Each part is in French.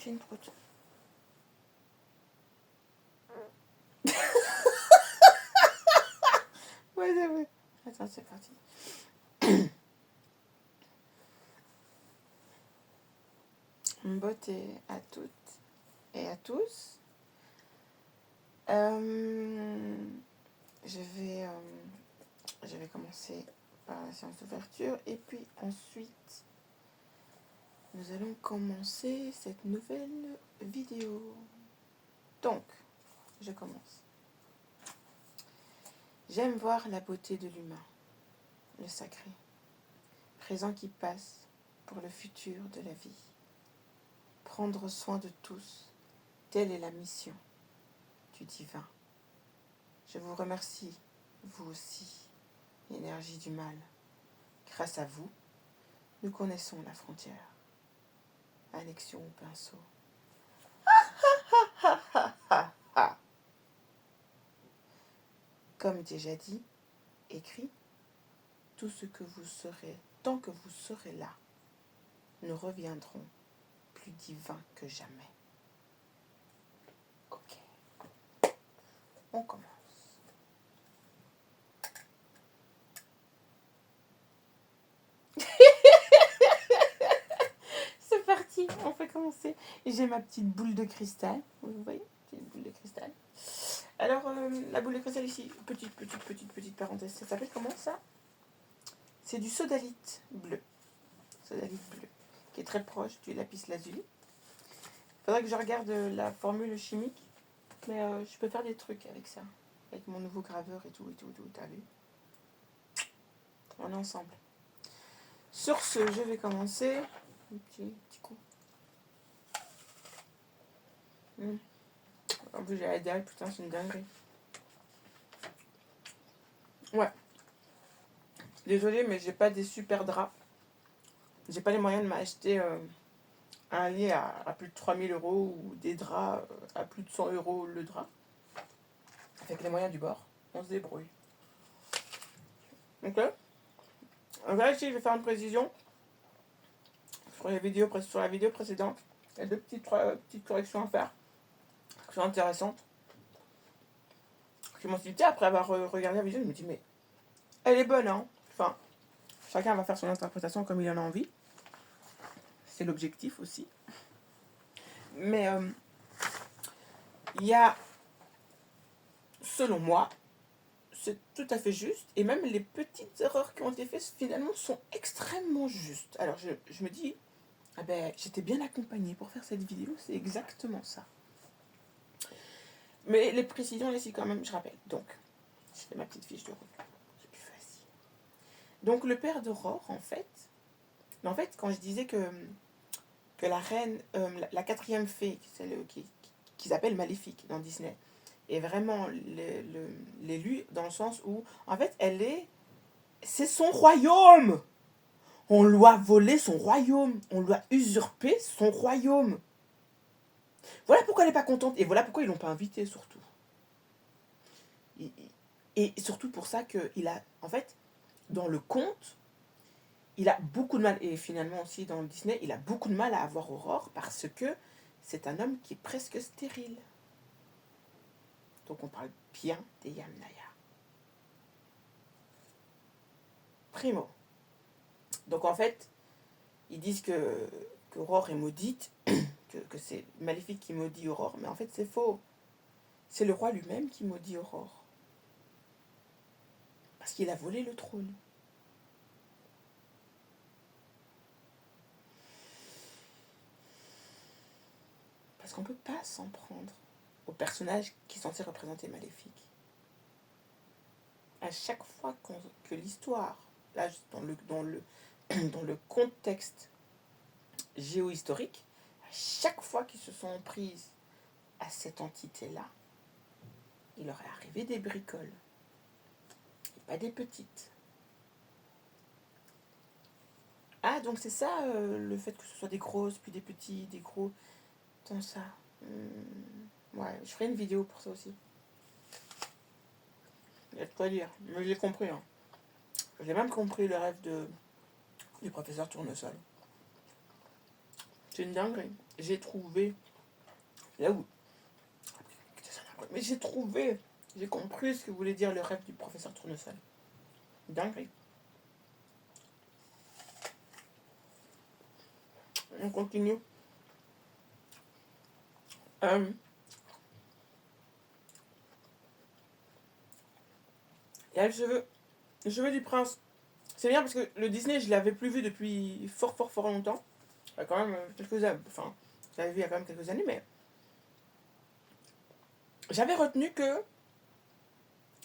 fait une prout. Ouais, c'est vrai. Attends, c'est parti. Beauté à toutes et à tous. Je vais commencer par la séance d'ouverture et puis ensuite nous allons commencer cette nouvelle vidéo. Donc, je commence. J'aime voir la beauté de l'humain, le sacré, présent qui passe pour le futur de la vie. Prendre soin de tous, telle est la mission du divin. Je vous remercie, vous aussi, énergie du mal. Grâce à vous, nous connaissons la frontière. Annexion au pinceau. Comme déjà dit, écrit, tout ce que vous serez, tant que vous serez là, nous reviendrons plus divins que jamais. Ok, on commence. C'est parti, on fait commencer. J'ai ma petite boule de cristal, vous voyez, petite boule de cristal. Alors, la boule de cristal ici, petite parenthèse, ça s'appelle comment ça? C'est du sodalite bleu. Sodalite bleu, qui est très proche du lapis lazuli. Il faudrait que je regarde la formule chimique, mais je peux faire des trucs avec ça. Avec mon nouveau graveur et tout, t'as vu? On est ensemble. Sur ce, je vais commencer. Un petit coup. En plus, j'ai la dalle, putain, c'est une dinguerie. Ouais. Désolée, mais j'ai pas des super draps. J'ai pas les moyens de m'acheter un lit à plus de 3000 euros ou des draps à plus de 100 euros le drap. Avec les moyens du bord, on se débrouille. Ok. Donc là, ici, je vais faire une précision sur la vidéo précédente. Il y a deux petites corrections à faire qui sont intéressantes. Je m'en suis dit, après avoir regardé la vidéo, je me dis, mais elle est bonne, hein. Enfin, chacun va faire son interprétation comme il en a envie. C'est l'objectif aussi. Mais il y a, selon moi, c'est tout à fait juste. Et même les petites erreurs qui ont été faites, finalement, sont extrêmement justes. Alors, je me dis, ah ben, j'étais bien accompagnée pour faire cette vidéo. C'est exactement ça. Mais les précisions, ici, quand même, je rappelle. Donc, je fais ma petite fiche de route. C'est plus facile. Donc, le père d'Aurore, en fait, quand je disais que la reine, la quatrième fée, celle qu'ils appellent Maléfique dans Disney, est vraiment l'élue dans le sens où, en fait, c'est son royaume. On lui a volé son royaume. On lui a usurpé son royaume. Voilà pourquoi elle n'est pas contente. Et voilà pourquoi ils ne l'ont pas invitée, surtout. Et surtout pour ça qu'il a, en fait, dans le conte, il a beaucoup de mal, et finalement aussi dans Disney, il a beaucoup de mal à avoir Aurore parce que c'est un homme qui est presque stérile. Donc on parle bien des Yamnaya. Primo. Donc en fait, ils disent que Aurore est maudite, que c'est Maléfique qui maudit Aurore, mais en fait c'est faux. C'est le roi lui-même qui maudit Aurore. Parce qu'il a volé le trône. Parce qu'on ne peut pas s'en prendre au personnage qui est censé représenter Maléfique. À chaque fois que l'histoire, là dans le contexte géohistorique, à chaque fois qu'ils se sont prises à cette entité-là, il leur est arrivé des bricoles. Et pas des petites. Ah, donc c'est ça, le fait que ce soit des grosses, puis des petits, des gros. Tant ça. Ouais, je ferai une vidéo pour ça aussi. Il y a de quoi dire. Mais j'ai compris. Hein. J'ai même compris le rêve du professeur Tournesol. C'est une dinguerie. J'ai trouvé, là où, mais j'ai compris ce que voulait dire le rêve du professeur Tournesol. Dinguerie. On continue. Il y a le cheveu du prince. C'est bien parce que le Disney, je l'avais plus vu depuis fort, fort, fort longtemps. Il y a quand même quelques années. Enfin, je l'avais vu il y a quand même quelques années, mais j'avais retenu que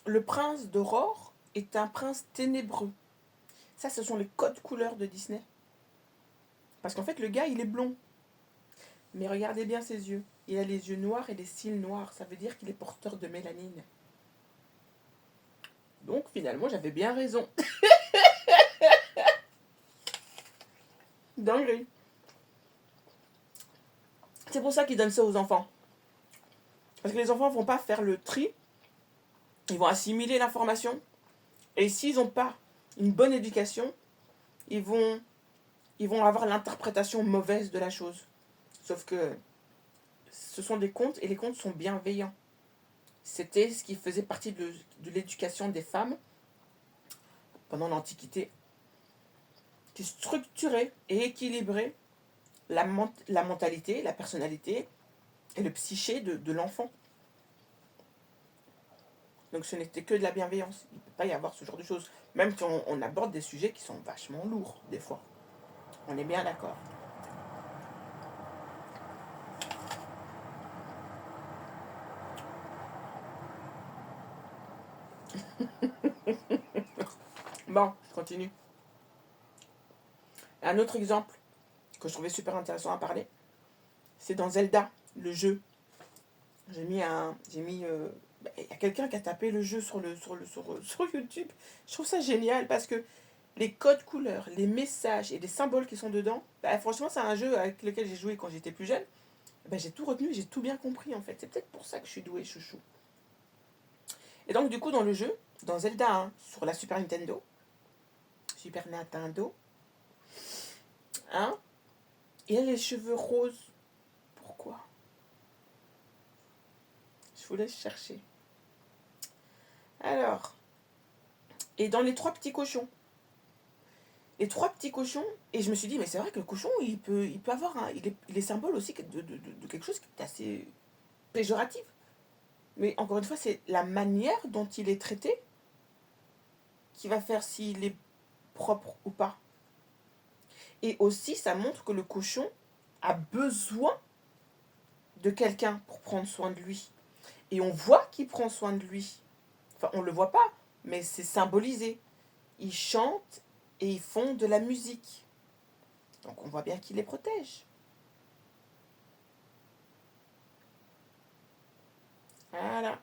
le prince d'Aurore est un prince ténébreux. Ça, ce sont les codes couleurs de Disney. Parce qu'en fait, le gars, il est blond. Mais regardez bien ses yeux. Il a les yeux noirs et les cils noirs. Ça veut dire qu'il est porteur de mélanine. Donc, finalement, j'avais bien raison. Dinguerie. C'est pour ça qu'ils donnent ça aux enfants. Parce que les enfants ne vont pas faire le tri. Ils vont assimiler l'information. Et s'ils n'ont pas une bonne éducation, ils vont avoir l'interprétation mauvaise de la chose. Sauf que ce sont des contes et les contes sont bienveillants. C'était ce qui faisait partie de l'éducation des femmes pendant l'Antiquité, qui structurait et équilibrait la mentalité, la personnalité et le psyché de l'enfant. Donc ce n'était que de la bienveillance. Il ne peut pas y avoir ce genre de choses. Même si on aborde des sujets qui sont vachement lourds, des fois. On est bien d'accord. Bon, je continue. Un autre exemple que je trouvais super intéressant à parler, c'est dans Zelda, le jeu. Il y a quelqu'un qui a tapé le jeu sur YouTube. Je trouve ça génial parce que les codes couleurs, les messages et les symboles qui sont dedans, franchement, c'est un jeu avec lequel j'ai joué quand j'étais plus jeune. J'ai tout retenu, j'ai tout bien compris en fait. C'est peut-être pour ça que je suis douée chouchou. Et donc, du coup, dans le jeu, dans Zelda 1, sur la Super Nintendo, hein, il a les cheveux roses. Pourquoi? Je vous laisse chercher. Alors, et dans les trois petits cochons. Les trois petits cochons, et je me suis dit, mais c'est vrai que le cochon, il peut avoir il est symbole aussi de quelque chose qui est assez péjoratif. Mais encore une fois, c'est la manière dont il est traité qui va faire s'il est propre ou pas. Et aussi, ça montre que le cochon a besoin de quelqu'un pour prendre soin de lui. Et on voit qu'il prend soin de lui. Enfin, on ne le voit pas, mais c'est symbolisé. Ils chantent et ils font de la musique. Donc on voit bien qu'il les protège. Voilà.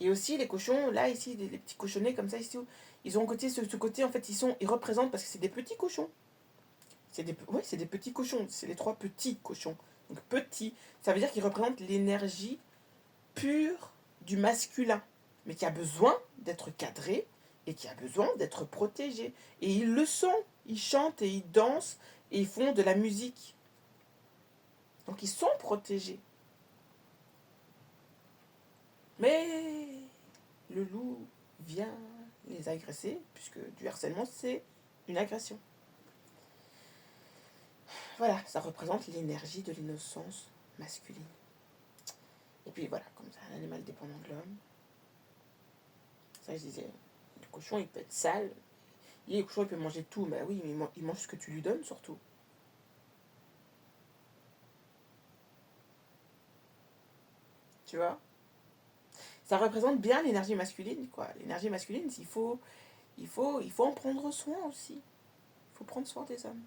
Et aussi les cochons, là ici, les petits cochonnets comme ça, ici, ils ont ce côté, en fait, ils représentent parce que c'est des petits cochons. C'est des petits cochons, c'est les trois petits cochons. Donc petits, ça veut dire qu'ils représentent l'énergie pure du masculin, mais qui a besoin d'être cadré et qui a besoin d'être protégé. Et ils le sont, ils chantent et ils dansent et ils font de la musique. Donc ils sont protégés. Mais le loup vient les agresser, puisque du harcèlement, c'est une agression. Voilà, ça représente l'énergie de l'innocence masculine. Et puis voilà, comme ça, un animal dépendant de l'homme. Ça, je disais, le cochon, il peut être sale. Le cochon, il peut manger tout, mais oui, mais il mange ce que tu lui donnes, surtout. Tu vois? Ça représente bien l'énergie masculine, quoi. L'énergie masculine, il faut en prendre soin aussi. Il faut prendre soin des hommes.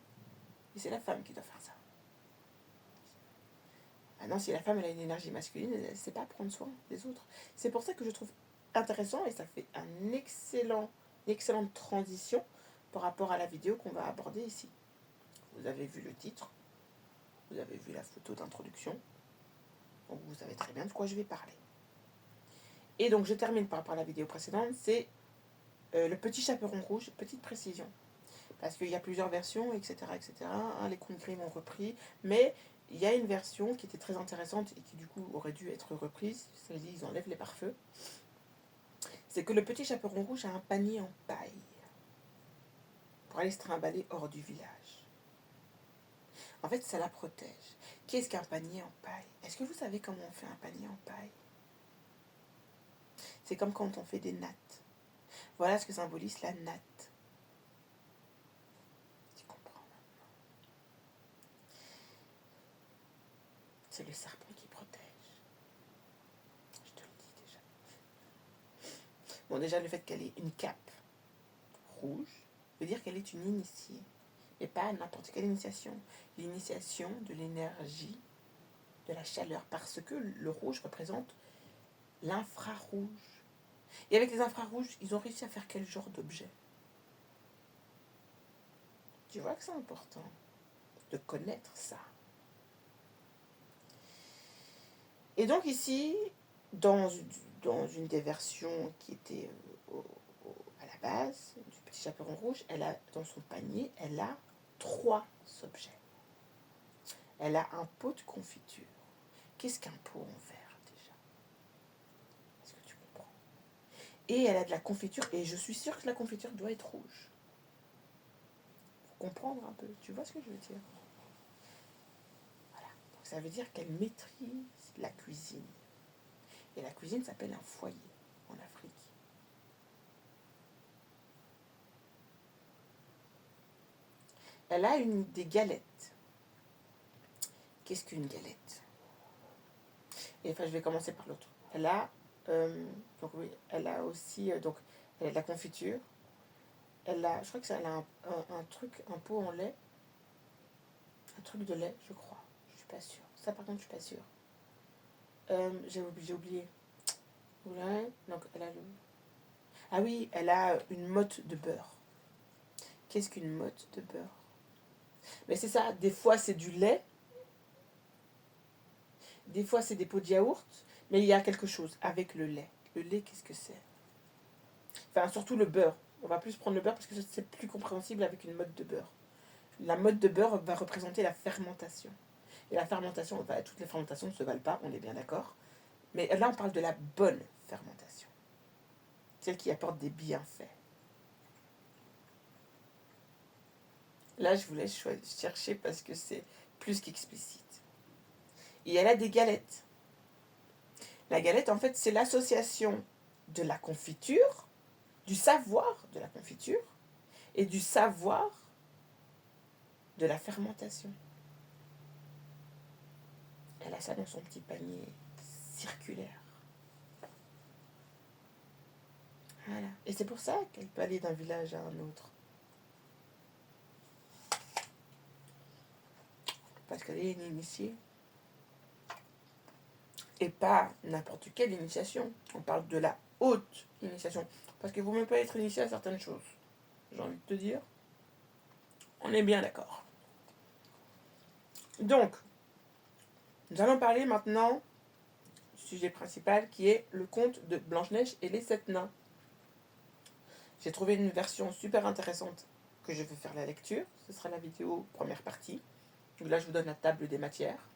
Et c'est la femme qui doit faire ça. Maintenant, si la femme elle a une énergie masculine, elle ne sait pas prendre soin des autres. C'est pour ça que je trouve intéressant et ça fait une excellente transition par rapport à la vidéo qu'on va aborder ici. Vous avez vu le titre, vous avez vu la photo d'introduction, donc vous savez très bien de quoi je vais parler. Et donc je termine par rapport à la vidéo précédente, c'est le petit chaperon rouge, petite précision. Parce qu'il y a plusieurs versions, etc. etc. Hein, les contes Grimm ont repris, mais il y a une version qui était très intéressante et qui du coup aurait dû être reprise, c'est-à-dire ils enlèvent les pare-feux. C'est que le petit chaperon rouge a un panier en paille pour aller se trimballer hors du village. En fait, ça la protège. Qu'est-ce qu'un panier en paille? Est-ce que vous savez comment on fait un panier en paille? C'est comme quand on fait des nattes. Voilà ce que symbolise la natte. Tu comprends maintenant? C'est le serpent qui protège. Je te le dis déjà. Bon, déjà, le fait qu'elle ait une cape rouge veut dire qu'elle est une initiée. Et pas n'importe quelle initiation. L'initiation de l'énergie, de la chaleur. Parce que le rouge représente l'infrarouge. Et avec les infrarouges, ils ont réussi à faire quel genre d'objet? Tu vois que c'est important de connaître ça. Et donc ici, dans une des versions qui était à la base du petit chaperon rouge, elle a dans son panier, elle a 3 objets. Elle a un pot de confiture. Qu'est-ce qu'un pot en verre déjà? Est-ce que tu comprends? Et elle a de la confiture, et je suis sûre que la confiture doit être rouge. Faut comprendre un peu, tu vois ce que je veux dire? Voilà, donc ça veut dire qu'elle maîtrise la cuisine. Et la cuisine s'appelle un foyer en Afrique. Elle a des galettes. Qu'est-ce qu'une galette? Et enfin, je vais commencer par l'autre. Elle a, donc oui, elle a aussi, donc, elle a de la confiture. Elle a, je crois que ça, elle a un truc, un pot en lait. Un truc de lait, je crois. Je suis pas sûre. Ça, par contre, je suis pas sûre. J'ai oublié. Ouais, donc, elle a le... Ah oui, elle a une motte de beurre. Qu'est-ce qu'une motte de beurre? Mais c'est ça, des fois c'est du lait, des fois c'est des pots de yaourt, mais il y a quelque chose avec le lait. Le lait, qu'est-ce que c'est? Enfin, surtout le beurre. On va plus prendre le beurre parce que c'est plus compréhensible avec une motte de beurre. La motte de beurre va représenter la fermentation. Et la fermentation, toutes les fermentations ne se valent pas, on est bien d'accord. Mais là, on parle de la bonne fermentation. Celle qui apporte des bienfaits. Là, je vous laisse chercher parce que c'est plus qu'explicite. Et elle a des galettes. La galette, en fait, c'est l'association de la confiture, du savoir de la confiture et du savoir de la fermentation. Elle a ça dans son petit panier circulaire. Voilà. Et c'est pour ça qu'elle peut aller d'un village à un autre. Parce qu'elle est une initiée. Et pas n'importe quelle initiation. On parle de la haute initiation. Parce que vous ne pouvez pas être initié à certaines choses. J'ai envie de te dire. On est bien d'accord. Donc, nous allons parler maintenant du sujet principal qui est le conte de Blanche-Neige et les 7 nains. J'ai trouvé une version super intéressante que je vais faire la lecture. Ce sera la vidéo première partie. Donc là, je vous donne la table des matières.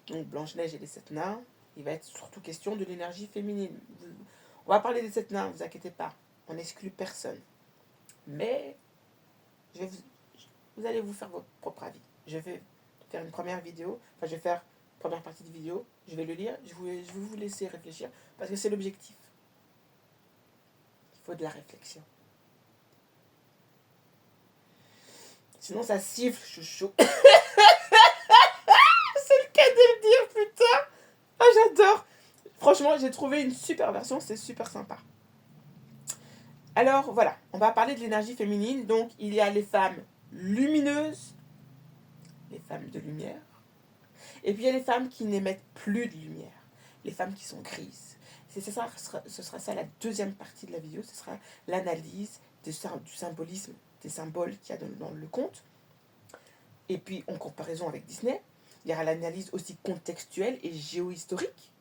Donc Blanche-Neige et les 7 nains. Il va être surtout question de l'énergie féminine. On va parler des 7 nains, ne vous inquiétez pas. On n'exclut personne. Mais vous allez vous faire votre propre avis. Je vais faire une première vidéo. Enfin, je vais faire une première partie de vidéo. Je vais le lire. Je vais vous laisser réfléchir. Parce que c'est l'objectif. Il faut de la réflexion. Sinon, ça siffle, chouchou. C'est le cas de le dire, putain. Ah, j'adore. Franchement, j'ai trouvé une super version. C'est super sympa. Alors, voilà. On va parler de l'énergie féminine. Donc, il y a les femmes lumineuses, les femmes de lumière. Et puis, il y a les femmes qui n'émettent plus de lumière. Les femmes qui sont grises. Ce sera ça la deuxième partie de la vidéo. Ce sera l'analyse du symbolisme, des symboles qu'il y a dans le conte. Et puis, en comparaison avec Disney, il y aura l'analyse aussi contextuelle et géohistorique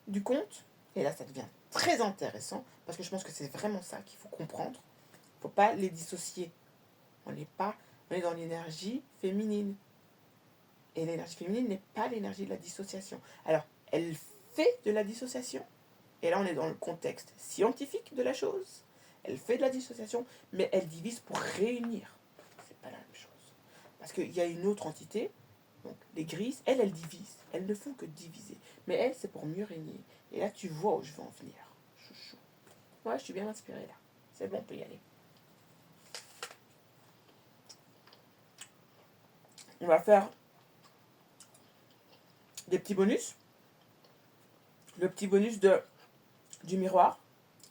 du conte. Et là, ça devient très intéressant parce que je pense que c'est vraiment ça qu'il faut comprendre. Il ne faut pas les dissocier On est dans l'énergie féminine. Et l'énergie féminine n'est pas l'énergie de la dissociation. Alors, elle fait de la dissociation. Et là, on est dans le contexte scientifique de la chose. Elle fait de la dissociation, mais elle divise pour réunir. C'est pas la même chose. Parce qu'il y a une autre entité, donc les grises, elles divisent. Elles ne font que diviser. Mais elles, c'est pour mieux régner. Et là, tu vois où je veux en venir. Chouchou. Ouais, je suis bien inspirée là. C'est bon, on peut y aller. On va faire des petits bonus. Le petit bonus du miroir.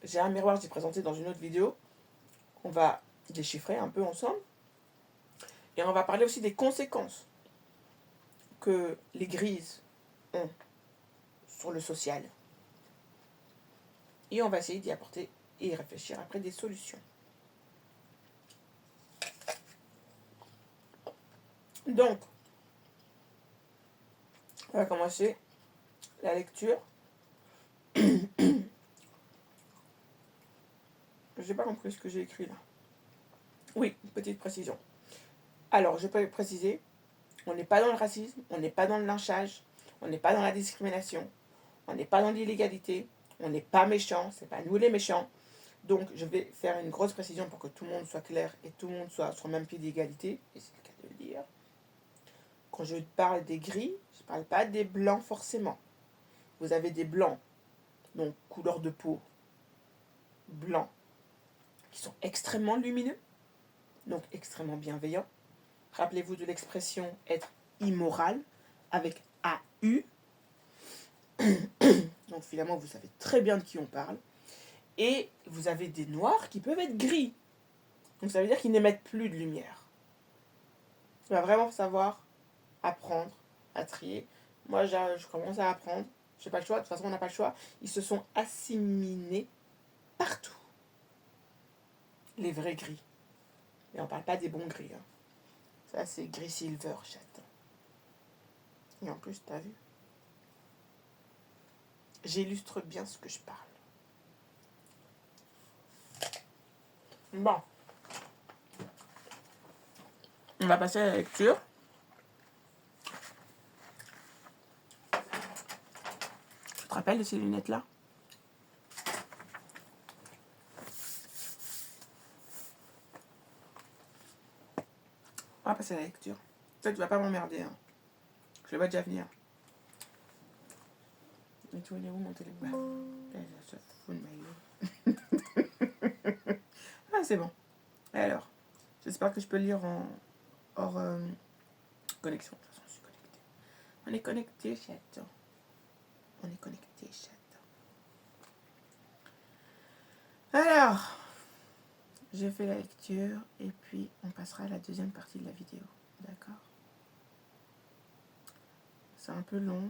J'ai un miroir que j'ai présenté dans une autre vidéo. On va déchiffrer un peu ensemble. Et on va parler aussi des conséquences que les grises ont sur le social. Et on va essayer d'y apporter et y réfléchir après des solutions. Donc, on va commencer la lecture. Je n'ai pas compris ce que j'ai écrit là. Oui, petite précision. Alors, je peux préciser, on n'est pas dans le racisme, on n'est pas dans le lynchage, on n'est pas dans la discrimination, on n'est pas dans l'illégalité, on n'est pas méchant, c'est pas nous les méchants. Donc, je vais faire une grosse précision pour que tout le monde soit clair et tout le monde soit sur le même pied d'égalité, et c'est le cas de le dire. Quand je parle des gris, je ne parle pas des blancs forcément. Vous avez des blancs, donc couleur de peau blanc, qui sont extrêmement lumineux, donc extrêmement bienveillants. Rappelez-vous de l'expression être immoral avec AU. Donc finalement, vous savez très bien de qui on parle. Et vous avez des noirs qui peuvent être gris. Donc ça veut dire qu'ils n'émettent plus de lumière. Il va vraiment savoir apprendre à trier. Moi, je commence à apprendre. Je n'ai pas le choix. De toute façon, on n'a pas le choix. Ils se sont assimilés partout. Les vrais gris. Et on ne parle pas des bons gris. Hein. Ça, c'est gris silver, j'attends. Et en plus, t'as vu? J'illustre bien ce que je parle. Bon. On va passer à la lecture. Tu te rappelles de ces lunettes-là? On va passer à la lecture. Toi, tu vas pas m'emmerder. Hein. Je le vois déjà venir. Et tu vois, où mon téléphone? Ça fout de ma gueule. Ah, c'est bon. Alors, j'espère que je peux lire hors connexion. De toute façon, je suis connectée. On est connecté, chat. On est connecté, chat. Alors, j'ai fait la lecture et puis on passera à la deuxième partie de la vidéo. D'accord? C'est un peu long.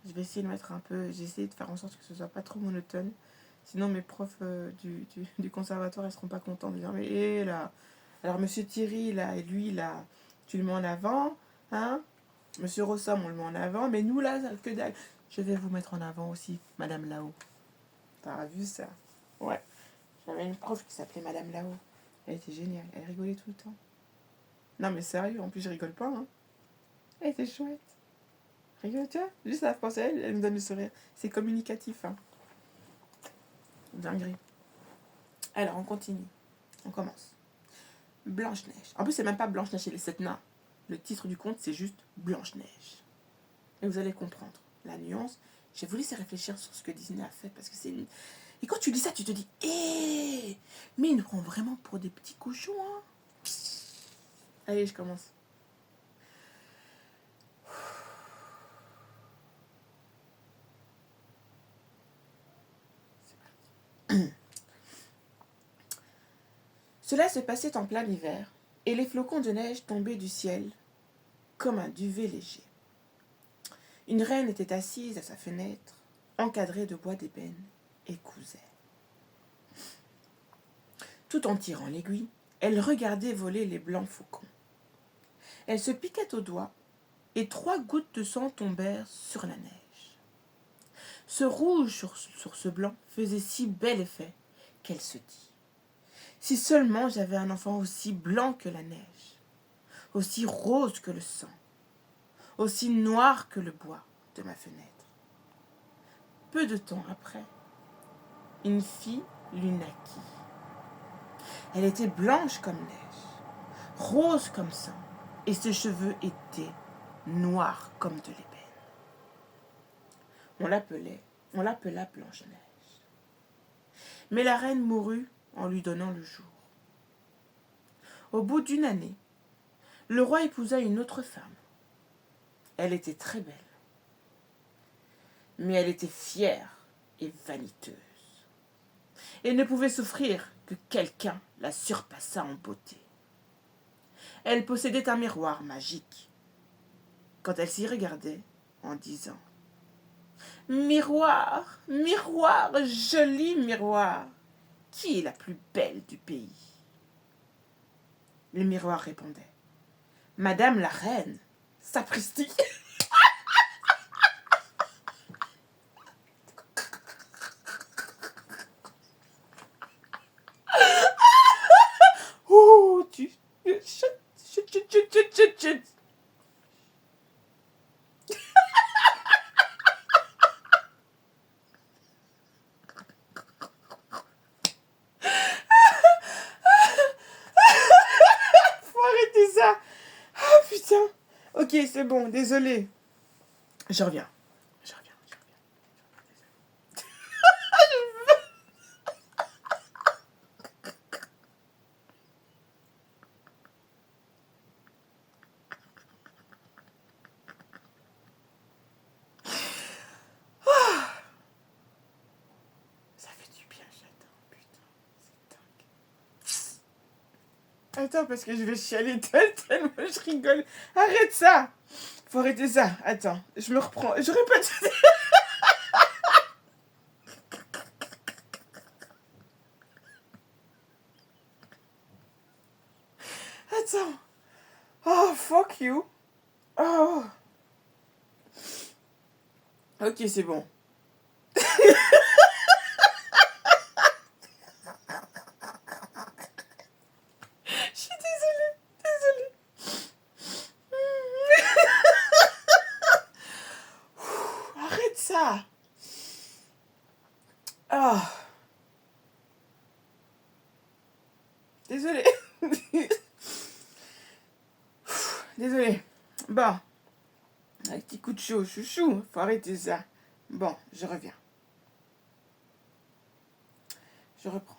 Je vais essayer de mettre un peu... J'ai essayé de faire en sorte que ce soit pas trop monotone. Sinon, mes profs du conservatoire, ils seront pas contents de dire mais hé là. Alors, monsieur Thierry, là, et lui, là, tu le mets en avant. Hein? Monsieur Rossum, on le met en avant. Mais nous, là, que dalle. Je vais vous mettre en avant aussi, Madame Lao. T'as vu ça? Ouais. J'avais une prof qui s'appelait Madame Lao. Elle était géniale. Elle rigolait tout le temps. Non, mais sérieux, en plus, je rigole pas. Hein. Elle était chouette. Rigole, tu vois? Juste la française, elle me donne le sourire. C'est communicatif. Hein. Dinguerie. Alors, on continue. On commence. Blanche-Neige. En plus, c'est même pas Blanche-Neige et les 7 nains. Le titre du conte, c'est juste Blanche-Neige. Et vous allez comprendre la nuance. J'ai voulu laisser réfléchir sur ce que Disney a fait parce que c'est une... Et quand tu lis ça, tu te dis, hé, mais ils nous prend vraiment pour des petits cochons, hein. Allez, je commence. Cela se passait en plein hiver, et les flocons de neige tombaient du ciel comme un duvet léger. Une reine était assise à sa fenêtre, encadrée de bois d'ébène, et cousait. Tout en tirant l'aiguille, elle regardait voler les blancs faucons. Elle se piquait au doigt, et 3 gouttes de sang tombèrent sur la neige. Ce rouge sur ce blanc faisait si bel effet qu'elle se dit Si seulement j'avais un enfant aussi blanc que la neige, aussi rose que le sang, aussi noir que le bois de ma fenêtre. Peu de temps après, une fille lui naquit. Elle était blanche comme neige, rose comme sang, et ses cheveux étaient noirs comme de l'ébène. On l'appela Blanche-Neige. Mais la reine mourut en lui donnant le jour. Au bout d'une année, le roi épousa une autre femme. Elle était très belle, mais elle était fière et vaniteuse, et ne pouvait souffrir que quelqu'un la surpassât en beauté. Elle possédait un miroir magique. Quand elle s'y regardait, en disant « Miroir, miroir, joli miroir, qui est la plus belle du pays ?» Le miroir répondait « Madame la reine, sapristi !» Oh, chut, chut, chut, chut, chut, chut, chut. Faut arrêter ça. Ah putain. Ok, c'est bon, désolé. Je reviens. Je reviens. Ça fait du bien, j'adore. Putain, c'est dingue. Attends, parce que je vais chialer tellement je rigole. Arrête ça. Faut arrêter ça. Attends, je me reprends. Je répète. Attends. Oh, fuck you. Oh. Ok, c'est bon. Je suis désolée. Arrête ça. Ah. Désolée. Désolée. Bon. Un petit coup de chaud, chouchou. Faut arrêter ça. Bon, je reviens. Je reprends.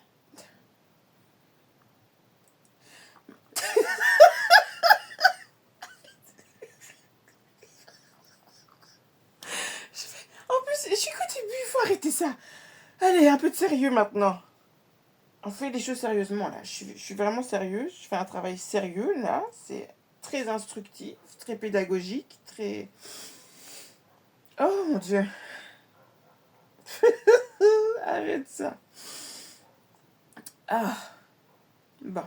En plus, je suis qu'au début, il faut arrêter ça. Allez, un peu de sérieux maintenant. On fait les choses sérieusement là. Je suis vraiment sérieux. Je fais un travail sérieux là. C'est très instructif, très pédagogique, très... Oh mon Dieu. Arrête ça. Ah. Bon.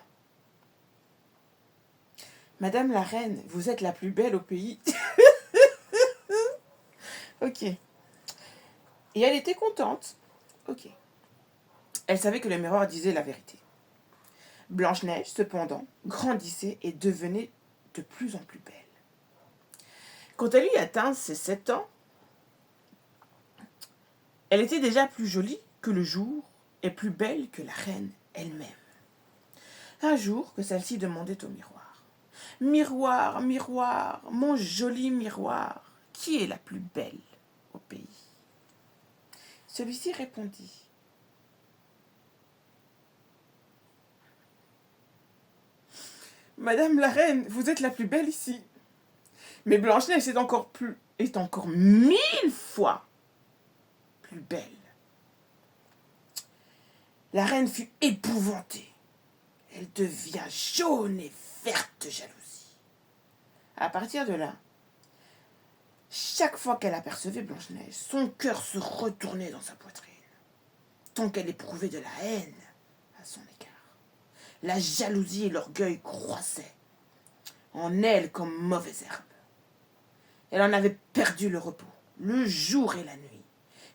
Madame la reine, vous êtes la plus belle au pays. Ok. Et elle était contente. Ok. Elle savait que le miroir disait la vérité. Blanche-Neige, cependant, grandissait et devenait de plus en plus belle. Quand elle eut atteint ses 7 ans, elle était déjà plus jolie que le jour et plus belle que la reine elle-même. Un jour que celle-ci demandait au miroir « Miroir, miroir, mon joli miroir, qui est la plus belle au pays ?» Celui-ci répondit « Madame la reine, vous êtes la plus belle ici. Mais Blanche-Neige est encore 1000 fois plus belle. » La reine fut épouvantée. Elle devient jaune et verte de jalousie. À partir de là, chaque fois qu'elle apercevait Blanche-Neige, son cœur se retournait dans sa poitrine, tant qu'elle éprouvait de la haine à son égard. La jalousie et l'orgueil croissaient en elle comme mauvaise herbe. Elle en avait perdu le repos, le jour et la nuit.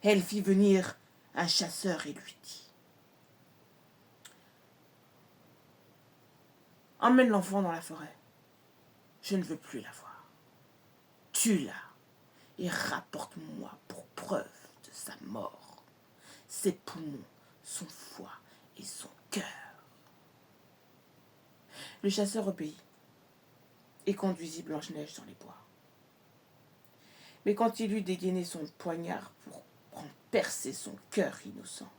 Elle fit venir un chasseur et lui dit emmène l'enfant dans la forêt. Je ne veux plus la voir. Tue-la et rapporte-moi pour preuve de sa mort ses poumons, son foie et son cœur. Le chasseur obéit et conduisit Blanche-Neige dans les bois. Mais quand il eut dégainé son poignard pour en percer son cœur innocent,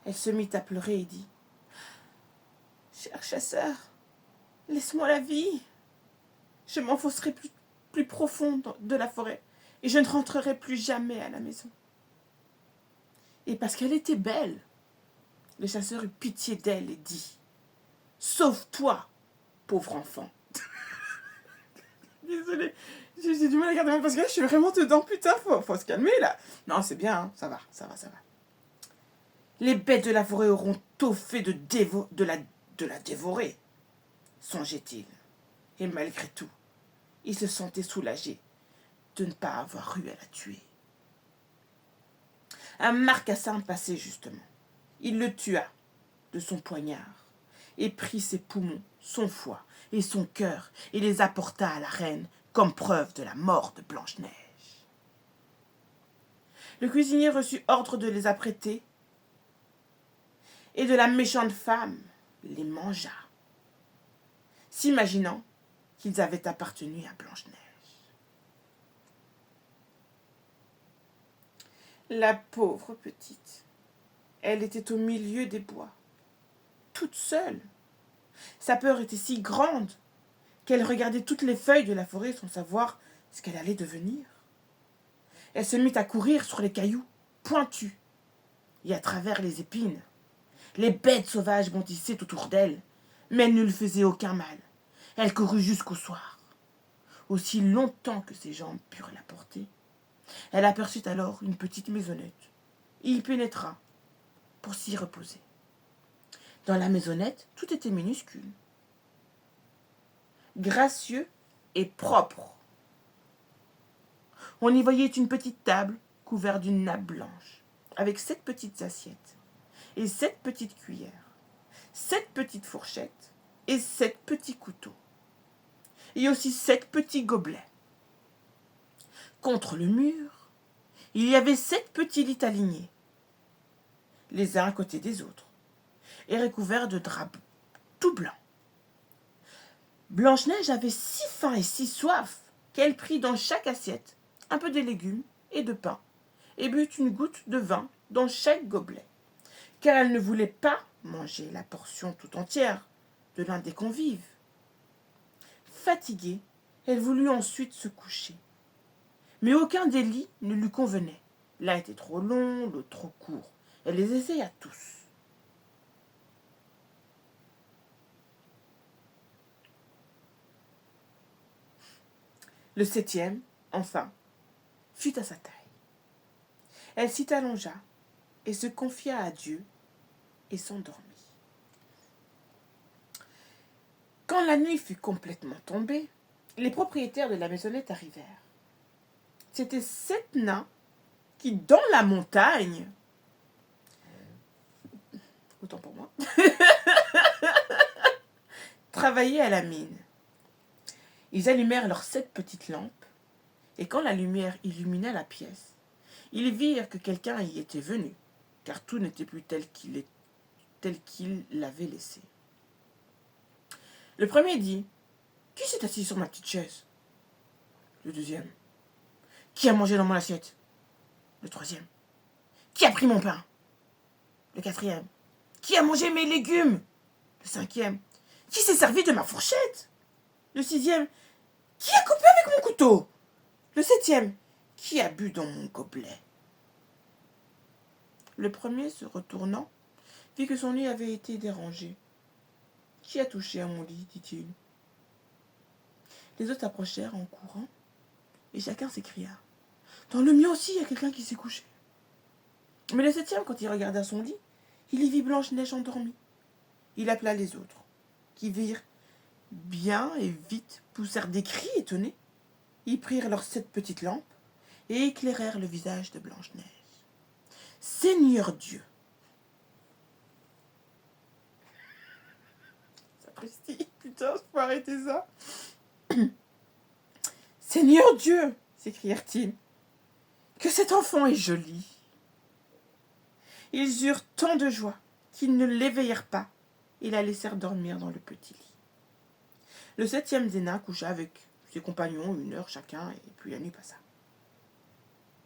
elle se mit à pleurer et dit « Cher chasseur, laisse-moi la vie. Je m'enfoncerai plus profond de la forêt et je ne rentrerai plus jamais à la maison. » Et parce qu'elle était belle, le chasseur eut pitié d'elle et dit « Sauve-toi, pauvre enfant. » Désolée, j'ai du mal à garder mon parce que là, je suis vraiment dedans, putain, faut se calmer là. Non, c'est bien, hein, ça va. Les bêtes de la forêt auront tôt fait de la dévorer, songeait-il. Et malgré tout, il se sentait soulagé de ne pas avoir eu à la tuer. Un marcassin passait justement. Il le tua de son poignard et prit ses poumons, son foie et son cœur et les apporta à la reine comme preuve de la mort de Blanche-Neige. Le cuisinier reçut ordre de les apprêter et de la méchante femme les mangea, s'imaginant qu'ils avaient appartenu à Blanche-Neige. La pauvre petite, elle était au milieu des bois, toute seule. Sa peur était si grande qu'elle regardait toutes les feuilles de la forêt sans savoir ce qu'elle allait devenir. Elle se mit à courir sur les cailloux pointus et à travers les épines. Les bêtes sauvages bondissaient autour d'elle, mais elle ne lui faisait aucun mal. Elle courut jusqu'au soir. Aussi longtemps que ses jambes purent la porter, elle aperçut alors une petite maisonnette. Et y pénétra pour s'y reposer. Dans la maisonnette, tout était minuscule, gracieux et propre. On y voyait une petite table couverte d'une nappe blanche, avec 7 petites assiettes et 7 petites cuillères, 7 petites fourchettes et 7 petits couteaux, et aussi 7 petits gobelets. Contre le mur, il y avait 7 petits lits alignés, les uns à côté des autres, et recouverts de draps tout blancs. Blanche-Neige avait si faim et si soif qu'elle prit dans chaque assiette un peu de légumes et de pain, et but une goutte de vin dans chaque gobelet, car elle ne voulait pas manger la portion tout entière de l'un des convives. Fatiguée, elle voulut ensuite se coucher. Mais aucun des lits ne lui convenait. L'un était trop long, l'autre trop court. Elle les essaya tous. Le 7e, enfin, fut à sa taille. Elle s'y allongea et se confia à Dieu et s'endormit. Quand la nuit fut complètement tombée, les propriétaires de la maisonnette arrivèrent. C'étaient 7 nains qui, dans la montagne, autant pour moi, travaillaient à la mine. Ils allumèrent leurs 7 petites lampes, et quand la lumière illumina la pièce, ils virent que quelqu'un y était venu, car tout n'était plus tel qu'il l'avait laissé. Le premier dit « Qui s'est assis sur ma petite chaise ?» Le deuxième « Qui a mangé dans mon assiette ?» Le troisième « Qui a pris mon pain ?» Le quatrième « Qui a mangé mes légumes ?» Le cinquième « Qui s'est servi de ma fourchette ?» Le sixième « Qui a coupé avec mon couteau ?» Le septième « Qui a bu dans mon gobelet ?» Le premier, se retournant, vit que son lit avait été dérangé. « Qui a touché à mon lit ?» dit-il. Les autres approchèrent en courant, et chacun s'écria « Dans le mien aussi, il y a quelqu'un qui s'est couché. » Mais le septième, quand il regarda son lit, il y vit Blanche-Neige endormie. Il appela les autres, qui virent bien et vite poussèrent des cris étonnés. Ils prirent leurs 7 petites lampes et éclairèrent le visage de Blanche-Neige. « Seigneur Dieu !» sapristi. Putain, je peux arrêter ça. Seigneur Dieu, s'écrièrent-ils, que cet enfant est joli. Ils eurent tant de joie qu'ils ne l'éveillèrent pas et la laissèrent dormir dans le petit lit. Le 7e Zéna coucha avec ses compagnons 1 heure chacun, et puis la nuit passa.